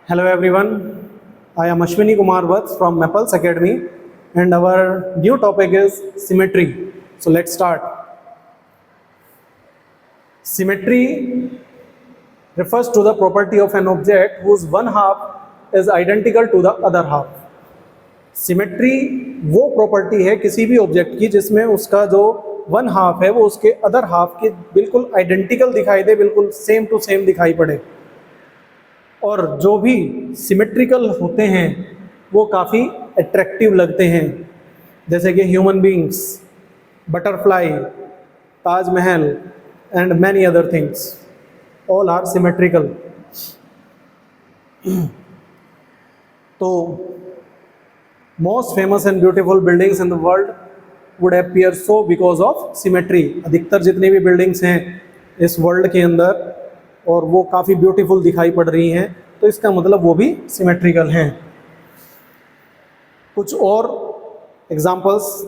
Hello everyone, I am Ashwini Kumar Vats from Maples Academy and our new topic is symmetry. So let's start. Symmetry refers to the property of an object whose one half is identical to the other half. Symmetry वो property है किसी भी object की जिसमें उसका जो one half है वो उसके अदर हाफ के बिल्कुल आइडेंटिकल दिखाई दे, बिल्कुल सेम टू सेम दिखाई पड़े। और जो भी सिमेट्रिकल होते हैं वो काफ़ी अट्रैक्टिव लगते हैं, जैसे कि human beings, butterfly, Taj Mahal and many other things, all are symmetrical. तो most famous and beautiful buildings in the world would appear so because of symmetry. अधिकतर जितनी भी बिल्डिंग्स हैं इस वर्ल्ड के अंदर और वो काफ़ी ब्यूटीफुल दिखाई पड़ रही हैं, तो इसका मतलब वो भी सिमेट्रिकल हैं। कुछ और एग्जांपल्स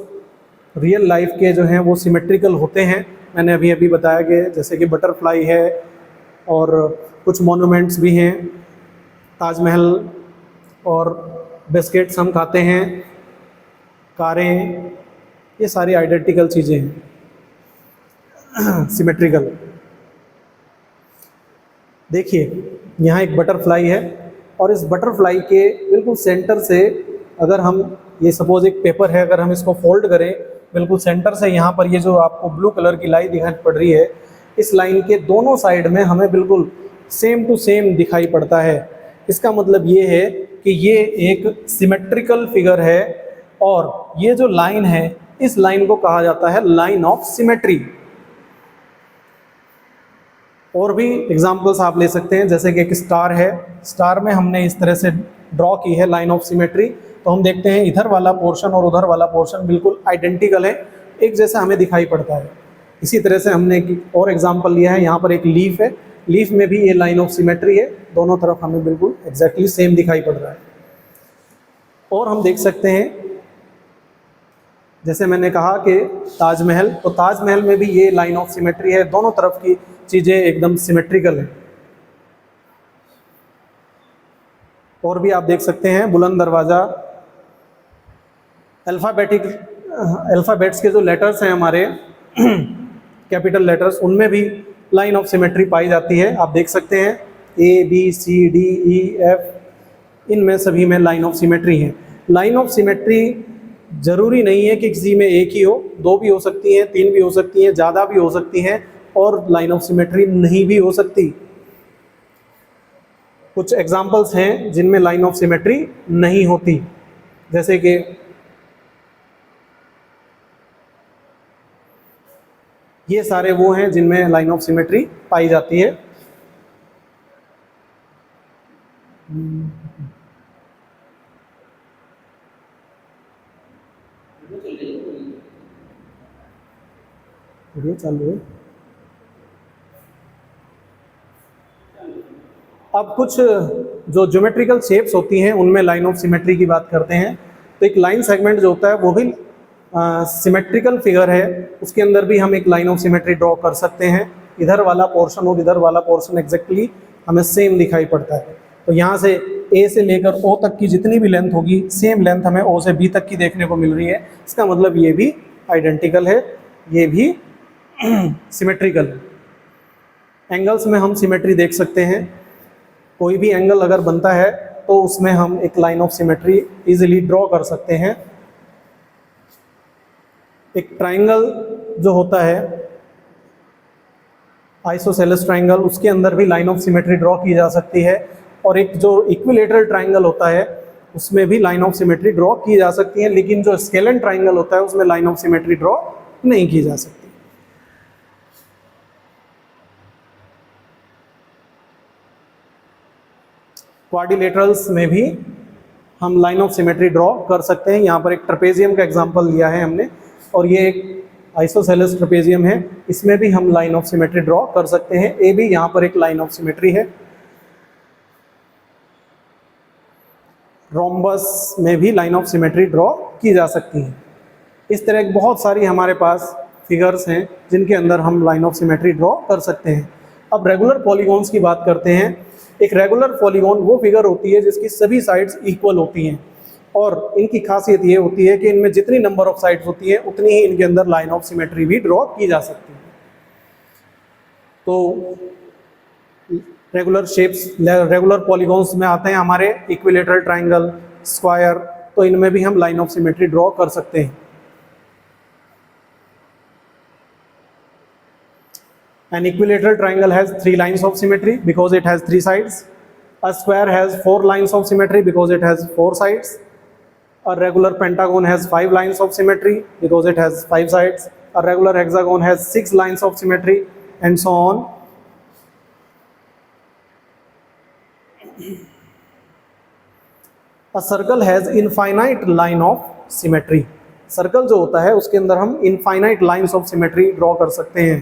रियल लाइफ के जो हैं वो सिमेट्रिकल होते हैं, मैंने अभी अभी बताया कि जैसे कि बटरफ्लाई है और कुछ मॉन्यूमेंट्स भी हैं, ताजमहल और बिस्किट्स हम खाते हैं, कारें, ये सारी आइडेंटिकल चीज़ें हैं सिमेट्रिकल। देखिए यहाँ एक बटरफ्लाई है और इस बटरफ्लाई के बिल्कुल सेंटर से अगर हम ये सपोज एक पेपर है, अगर हम इसको फोल्ड करें बिल्कुल सेंटर से, यहाँ पर ये जो आपको ब्लू कलर की लाइन दिखाई पड़ रही है, इस लाइन के दोनों साइड में हमें बिल्कुल सेम टू सेम दिखाई पड़ता है। इसका मतलब ये है कि ये एक सिमेट्रिकल फिगर है और ये जो लाइन है इस लाइन को कहा जाता है लाइन ऑफ सिमेट्री। और भी एग्जांपल्स आप ले सकते हैं, जैसे कि एक स्टार है, स्टार में हमने इस तरह से ड्रॉ की है लाइन ऑफ सिमेट्री, तो हम देखते हैं इधर वाला पोर्शन और उधर वाला पोर्शन बिल्कुल आइडेंटिकल है, एक जैसा हमें दिखाई पड़ता है। इसी तरह से हमने एक और एग्जांपल लिया है, यहाँ पर एक लीफ है, लीफ में भी ये लाइन ऑफ सिमेट्री है, दोनों तरफ हमें बिल्कुल एग्जैक्टली सेम दिखाई पड़ रहा है। और हम देख सकते हैं जैसे मैंने कहा कि ताजमहल, तो ताजमहल में भी ये लाइन ऑफ सिमेट्री है, दोनों तरफ की चीज़ें एकदम सिमेट्रिकल हैं। और भी आप देख सकते हैं बुलंद दरवाज़ा, अल्फ़ाबेट्स के जो लेटर्स हैं हमारे कैपिटल लेटर्स, उनमें भी लाइन ऑफ सिमेट्री पाई जाती है। आप देख सकते हैं ABCDEF, इनमें सभी में लाइन ऑफ सिमेट्री है। लाइन ऑफ सिमेट्री ज़रूरी नहीं है कि किसी में एक ही हो, दो भी हो सकती हैं, तीन भी हो सकती हैं, ज़्यादा भी हो सकती हैं, और लाइन ऑफ सिमेट्री नहीं भी हो सकती। कुछ एग्जांपल्स हैं जिनमें लाइन ऑफ सिमेट्री नहीं होती, जैसे कि ये सारे वो हैं जिनमें लाइन ऑफ सिमेट्री पाई जाती है। वीडियो चालू है। अब कुछ जो ज्योमेट्रिकल शेप्स होती हैं उनमें लाइन ऑफ सिमेट्री की बात करते हैं। तो एक लाइन सेगमेंट जो होता है वो भी सिमेट्रिकल फिगर है, उसके अंदर भी हम एक लाइन ऑफ सिमेट्री ड्रॉ कर सकते हैं। इधर वाला पोर्शन और इधर वाला पोर्शन एग्जैक्टली हमें सेम दिखाई पड़ता है। तो यहाँ से A से लेकर O तक की जितनी भी लेंथ होगी, सेम लेंथ हमें O से B तक की देखने को मिल रही है। इसका मतलब ये भी आइडेंटिकल है, ये भी सिमेट्रिकल है। एंगल्स में हम सिमेट्री देख सकते हैं, कोई भी एंगल अगर बनता है तो उसमें हम एक line of symmetry easily draw कर सकते हैं। एक ट्राइंगल जो होता है आइसोसेलेस ट्राइंगल, उसके अंदर भी लाइन ऑफ सिमेट्री ड्रॉ की जा सकती है। और एक जो इक्विलेटरल ट्राइंगल होता है उसमें भी लाइन ऑफ सिमेट्री ड्रॉ की जा सकती है, लेकिन जो स्केलेन ट्राइंगल होता है उसमें लाइन ऑफ सिमेट्री ड्रॉ नहीं की जा सकती। क्वाड्रिलेटरल्स में भी हम लाइन ऑफ सिमेट्री ड्रॉ कर सकते हैं। यहाँ पर एक ट्रेपेजियम का एग्जांपल लिया है हमने, और ये एक आइसोसेलेस ट्रेपेजियम है, इसमें भी हम लाइन ऑफ सिमेट्री ड्रॉ कर सकते हैं। ए भी यहाँ पर एक लाइन ऑफ सिमेट्री है। रोम्बस में भी लाइन ऑफ सिमेट्री ड्रॉ की जा सकती है। इस तरह की बहुत सारी हमारे पास फिगर्स हैं जिनके अंदर हम लाइन ऑफ सिमेट्री ड्रॉ कर सकते हैं। अब रेगुलर पॉलीगॉन्स की बात करते हैं। एक रेगुलर पॉलीगॉन वो फिगर होती है जिसकी सभी साइड्स इक्वल होती हैं, और इनकी खासियत ये होती है कि इनमें जितनी नंबर ऑफ साइड्स होती है उतनी ही इनके अंदर लाइन ऑफ सिमेट्री भी ड्रॉ की जा सकती है। तो रेगुलर शेप्स, रेगुलर पॉलीगॉन्स में आते हैं हमारे इक्विलेटरल ट्राइंगल, स्क्वायर, तो इनमें भी हम लाइन ऑफ सिमेट्री ड्रॉ कर सकते हैं। An equilateral triangle has 3 lines of symmetry because it has 3 sides. A square has 4 lines of symmetry because it has 4 sides. A regular pentagon has 5 lines of symmetry because it has 5 sides. A regular hexagon has 6 lines of symmetry, and so on. A circle has infinite line of symmetry. Circle जो होता है उसके अंदर हम infinite lines of symmetry draw कर सकते हैं।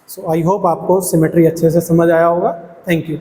सो I hope आपको सिमेट्री अच्छे से समझ आया होगा। Thank you.